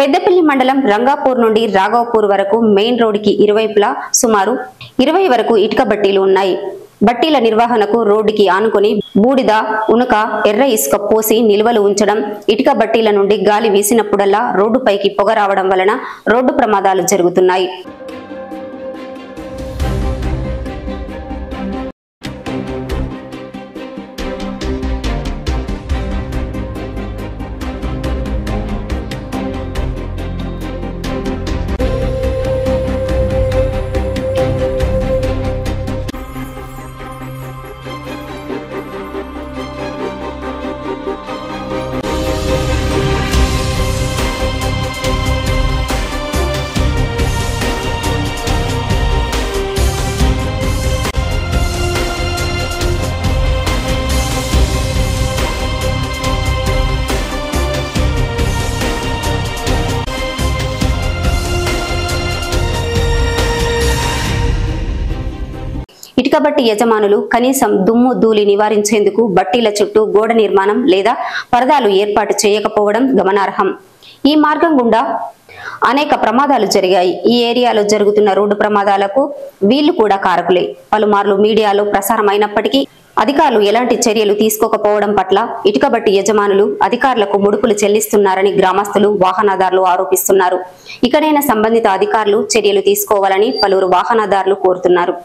పెద్దపల్లి మండలం రంగాపూర్ నుండి రాఘవపూర్ వరకు మెయిన్ రోడ్ కి ఇరువైపులా సుమారు 20 వరకు ఇటుక బట్టీలు ఉన్నాయి. బట్టీల నిర్వహణకు రోడ్డుకి ఆనుకొని బూడిద, ఉనుక, ఎర్ర ఇసుక పోసి నిల్వలు ఉంచడం, ఇటుక బట్టీల నుండి గాలి వీసినప్పుడల్లా రోడ్డుపైకి పొగ రావడం వలన రోడ్డు ప్రమాదాలు జరుగుతున్నాయి. ఇటుక బట్టి యజమానులు కనీసం దుమ్ము ధూళి నివారించేందుకు బట్టీల చుట్టూ గోడ నిర్మాణం లేదా పరదాలు ఏర్పాటు చేయకపోవడం గమనార్హం. ఈ మార్గం గుండా అనేక ప్రమాదాలు జరిగాయి. ఈ ఏరియాలో జరుగుతున్న రోడ్డు ప్రమాదాలకు వీళ్లు కూడా కారకులే. పలుమార్లు మీడియాలో ప్రసారమైనప్పటికీ అధికారులు ఎలాంటి చర్యలు తీసుకోకపోవడం పట్ల ఇటుక బట్టి యజమానులు అధికారులకు ముడుపులు చెల్లిస్తున్నారని గ్రామస్తులు, వాహనదారులు ఆరోపిస్తున్నారు. ఇకనైనా సంబంధిత అధికారులు చర్యలు తీసుకోవాలని పలువురు వాహనదారులు కోరుతున్నారు.